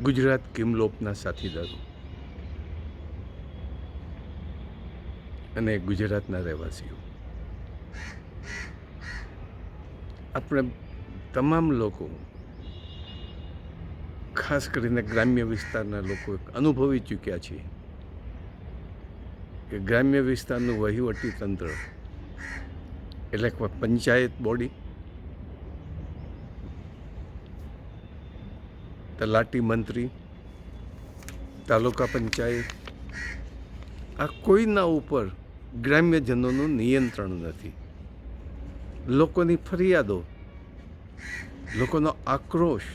ગુજરાત કિમલોપના સાથીદારો અને ગુજરાતના રહેવાસીઓ, આપણે તમામ લોકો, ખાસ કરીને ગ્રામ્ય વિસ્તારના લોકો અનુભવી ચૂક્યા છીએ કે ગ્રામ્ય વિસ્તારનું વહીવટી તંત્ર એટલે પંચાયત બોડી, તલાટી મંત્રી, તાલુકા પંચાયત, આ કોઈના ઉપર ગ્રામ્યજનોનું નિયંત્રણ નથી. લોકોની ફરિયાદો, લોકોનો આક્રોશ,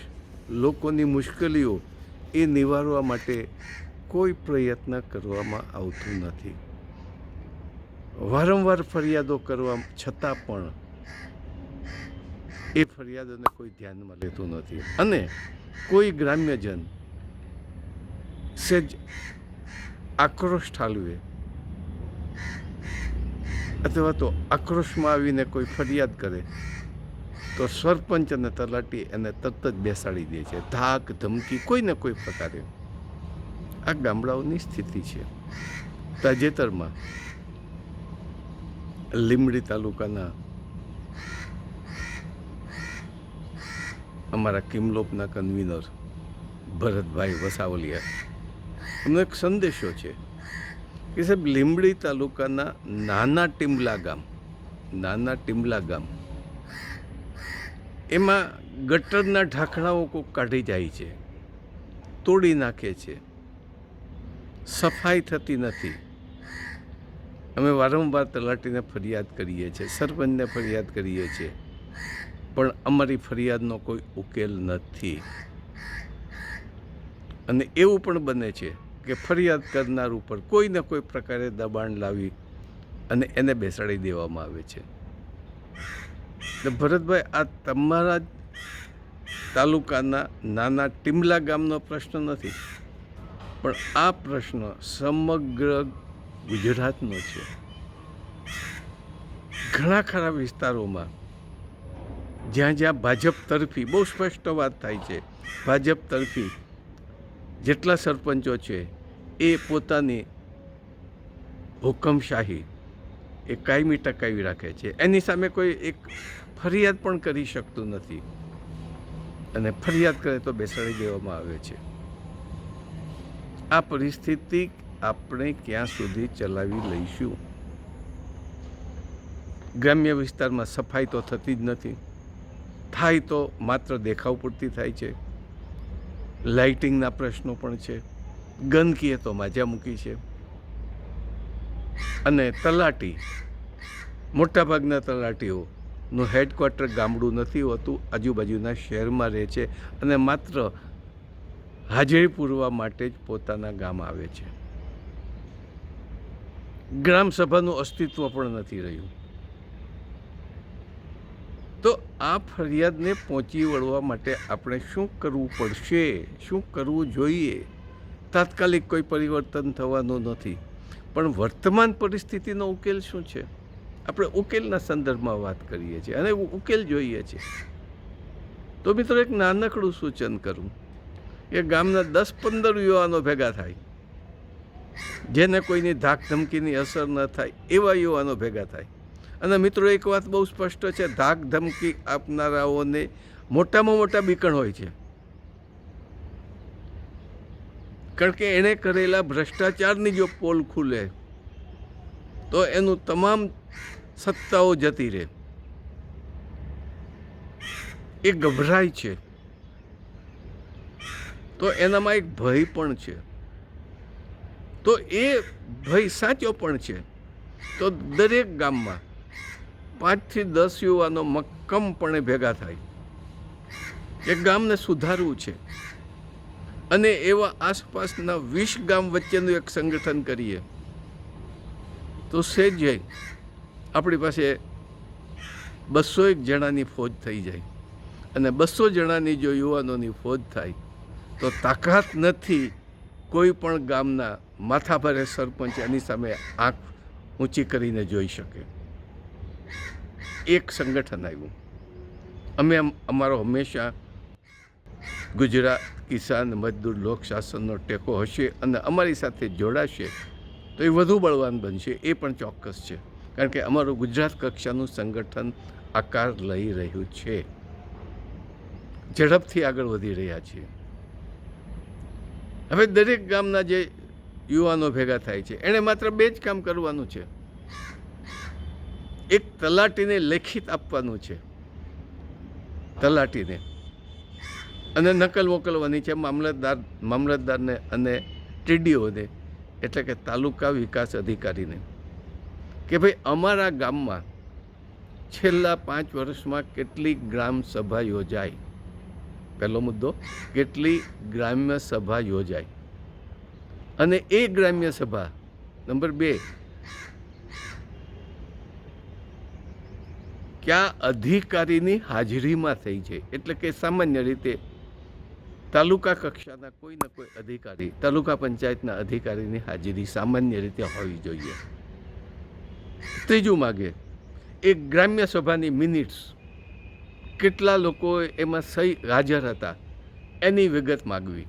લોકોની મુશ્કેલીઓ એ નિવારવા માટે કોઈ પ્રયત્ન કરવામાં આવતું નથી. વારંવાર ફરિયાદો કરવા છતાં પણ એ ફરિયાદોને કોઈ ધ્યાનમાં લેતું નથી અને કોઈ ગ્રામ્યજન સેજ આક્રોશ ઠાલવે અથવા તો આક્રોશમાં આવીને કોઈ ફરિયાદ કરે તો સરપંચ અને તલાટી એને તરત જ બેસાડી દે છે. ધાક ધમકી કોઈને કોઈ પ્રકારે. આ ગામડાઓની સ્થિતિ છે. તાજેતરમાં લીંબડી તાલુકાના અમારા કિમલોપના કન્વીનર ભરતભાઈ વસાવલિયા, એમનો એક સંદેશો છે કે સાહેબ, લીંબડી તાલુકાના નાના ટીમલા ગામ એમાં ગટરના ઢાંકણાઓ કોઈ કાઢી જાય છે, તોડી નાખે છે, સફાઈ થતી નથી. અમે વારંવાર તલાટીને ફરિયાદ કરીએ છીએ, સરપંચને ફરિયાદ કરીએ છીએ, પણ અમારી ફરિયાદનો કોઈ ઉકેલ નથી. અને એવું પણ બને છે કે ફરિયાદ કરનાર ઉપર કોઈને કોઈ પ્રકારે દબાણ લાવી અને એને બેસાડી દેવામાં આવે છે. એટલે ભરતભાઈ, આ તમારા જ તાલુકાના નાના ટીમલા ગામનો પ્રશ્ન નથી, પણ આ પ્રશ્ન સમગ્ર ગુજરાતનો છે. ઘણા ખરા વિસ્તારોમાં જ્યાં ભાજપ તરફી, બહુ સ્પષ્ટ વાત થાય છે, ભાજપ તરફી જેટલા સરપંચો છે એ પોતાની હુકમશાહી એ કાયમી ટકાવી રાખે છે. એની સામે કોઈ એક ફરિયાદ પણ કરી શકતું નથી અને ફરિયાદ કરે તો બેસાડી દેવામાં આવે છે. આ પરિસ્થિતિ આપણે ક્યાં સુધી ચલાવી લઈશું? ગ્રામ્ય વિસ્તારમાં સફાઈ તો થતી જ નથી, થાય તો માત્ર દેખાવ પૂરતી થાય છે. લાઇટિંગના પ્રશ્નો પણ છે, ગંદકીએ તો માજા મૂકી છે. અને તલાટી, મોટાભાગના તલાટીઓનું હેડક્વાર્ટર ગામડું નથી હોતું, આજુબાજુના શહેરમાં રહે છે અને માત્ર હાજરી પૂરવા માટે જ પોતાના ગામ આવે છે. ગ્રામસભાનું અસ્તિત્વ પણ નથી રહ્યું. તો આ ફરિયાદને પહોંચી વળવા માટે આપણે શું કરવું પડશે, શું કરવું જોઈએ? તાત્કાલિક કોઈ પરિવર્તન થવાનું નથી, પણ વર્તમાન પરિસ્થિતિનો ઉકેલ શું છે? આપણે ઉકેલના સંદર્ભમાં વાત કરીએ છીએ અને ઉકેલ જોઈએ છે. તો મિત્રો, એક નાનકડું સૂચન કરું કે ગામના 10-15 યુવાનો ભેગા થાય, જેને કોઈની ધાક ધમકીની અસર ન થાય એવા યુવાનો ભેગા થાય. અને મિત્રો, એક વાત બહુ સ્પષ્ટ છે, ધાક ધમકી આપનારાઓને મોટામાં મોટા બીકણ હોય છે, કારણ કે એણે કરેલા ભ્રષ્ટાચારની જો પોલ ખુલે તો એનું તમામ સત્તાઓ જતી રહે. એ ગભરાય છે, તો એનામાં એક ભય પણ છે. તો એ ભય સાચો પણ છે. તો દરેક ગામમાં 5 થી 10 યુવાનો મક્કમપણે ભેગા થાય કે ગામને સુધારવું છે અને એવા આસપાસના 20 ગામ વચ્ચેનું એક સંગઠન કરીએ તો સેજ આપણી પાસે 201 જણાની ફોજ થઈ જાય. અને 200 જણાની જો યુવાનોની ફોજ થાય તો તાકાત નથી કોઈ પણ ગામના માથાભારે સરપંચ એની સામે આંખ ઊંચી કરીને જોઈ શકે. એક સંગઠન આવ્યું. અમે અમારો હંમેશા ગુજરાત કિસાન મજદૂર લોક શાસનનો ટેકો હશે અને અમારી સાથે જોડાશે તો એ વધુ બળવાન બનશે, એ પણ ચોક્કસ છે. કારણ કે અમારું ગુજરાત કક્ષાનું સંગઠન આકાર લઈ રહ્યું છે, ઝડપથી આગળ વધી રહ્યા છીએ. હવે દરેક ગામના જે યુવાનો ભેગા થાય છે એણે માત્ર 2 જ કામ કરવાનું છે. એક તલાટીને લેખિત આપવાનું છે, તલાટીને, અને નકલ મોકલવાની છે મામલતદારને અને ટીડીઓને, એટલે કે તાલુકા વિકાસ અધિકારીને, કે ભાઈ અમારા ગામમાં છેલ્લા 5 વર્ષમાં કેટલી ગ્રામ સભા યોજાઈ. પહેલો મુદ્દો, કેટલી ગ્રામ્ય સભા યોજાઈ. અને એ ગ્રામ્ય સભા, નંબર 2, કયા અધિકારીની હાજરીમાં થઈ છે. એટલે કે સામાન્ય રીતે તાલુકા કક્ષાના કોઈ ને કોઈ અધિકારી, તાલુકા પંચાયતના અધિકારીની હાજરી સામાન્ય રીતે હોવી જોઈએ. ત્રીજું માગે, એક ગ્રામ્ય સભાની મિનિટ્સ, કેટલા લોકો એમાં હાજર હતા એની વિગત માગવી.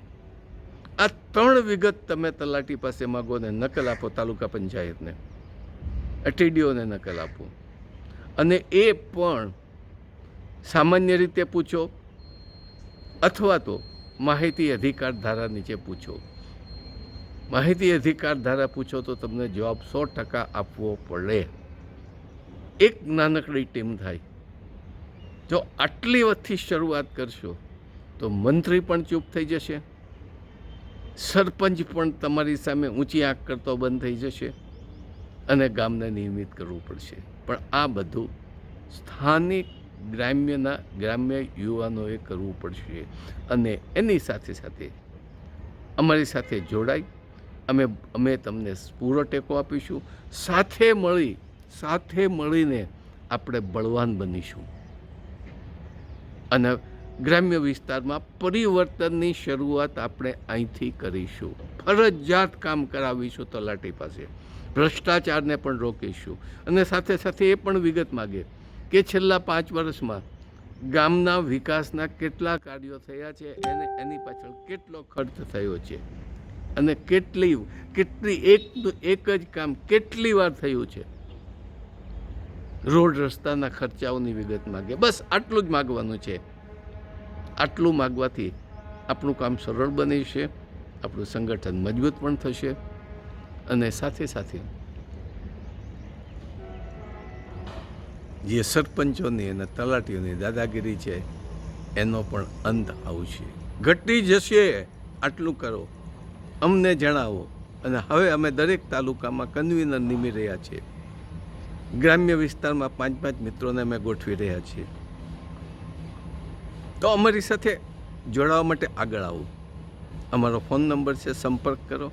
આ 3 વિગત તમે તલાટી પાસે માગો ને નકલ આપો તાલુકા પંચાયતને, ટીડીઓને નકલ આપો, અને એ પણ સામાન્ય રીતે પૂછો અથવા તો માહિતી અધિકાર ધારા નીચે પૂછો. માહિતી અધિકાર ધારા પૂછો તો તમને જવાબ 100% આપવો પડે. એક નાનકડી ટીમ થાય. જો આટલી વખતથી શરૂઆત કરશો તો મંત્રી પણ ચૂપ થઈ જશે, સરપંચ પણ તમારી સામે ઊંચી આંખ કરતો બંધ થઈ જશે, અને ગામને નિયમિત કરવું પડશે. પણ આ બધું સ્થાનિક ગ્રામ્ય યુવાનોએ કરવું પડશે. અને એની સાથે સાથે અમારી સાથે જોડાઈ અમે તમને પૂરો ટેકો આપીશું. સાથે મળીને આપણે બળવાન બનીશું અને ગ્રામ્ય વિસ્તારમાં પરિવર્તનની શરૂઆત આપણે અહીંથી કરીશું. ફરજિયાત કામ કરાવીશું તલાટી પાસે, ભ્રષ્ટાચારને પણ રોકીશું. અને સાથે સાથે એ પણ વિગત માગે કે છેલ્લા 5 વર્ષમાં ગામના વિકાસના કેટલા કાર્યો થયા છે, એની પાછળ કેટલો ખર્ચ થયો છે, અને કેટલી એક જ કામ કેટલી વાર થયું છે. રોડ રસ્તાના ખર્ચાઓની વિગત માગે. બસ આટલું જ માગવાનું છે. આટલું માગવાથી આપણું કામ સરળ બને છે, આપણું સંગઠન મજબૂત પણ થશે, અને સાથે સાથે જે સરપંચોની અને તલાટીઓની દાદાગીરી છે એનો પણ અંત આવશે. ઘટી જશે. આટલું કરો, અમને જણાવો. અને હવે અમે દરેક તાલુકામાં કન્વીનર નિમી રહ્યા છીએ. ગ્રામ્ય વિસ્તારમાં 5 મિત્રોને અમે ગોઠવી રહ્યા છીએ. તો અમારી સાથે જોડાવા માટે આગળ આવો. અમારો ફોન નંબર છે, સંપર્ક કરો.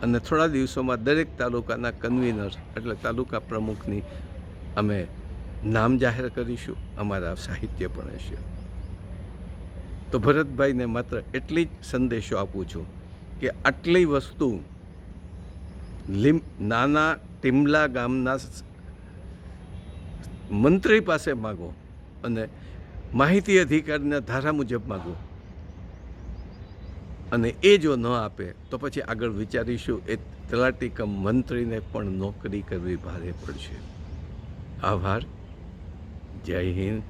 અને થોડા દિવસોમાં દરેક તાલુકાના કન્વીનર એટલે તાલુકા પ્રમુખની અમે નામ જાહેર કરીશું. અમારા સાહિત્ય પણ હશે. તો ભરતભાઈને માત્ર એટલી જ સંદેશો આપું છું કે આટલી વસ્તુ નાના ટીમલા ગામના મંત્રી પાસે માગો અને માહિતી અધિકારીના ધારા મુજબ માગો, અને એ જો ન આપે તો પછી આગળ વિચારીશું. એ તલાટી કમ મંત્રીને પણ નોકરી કરવી ભારે પડશે. આભાર. જય હિન્દ.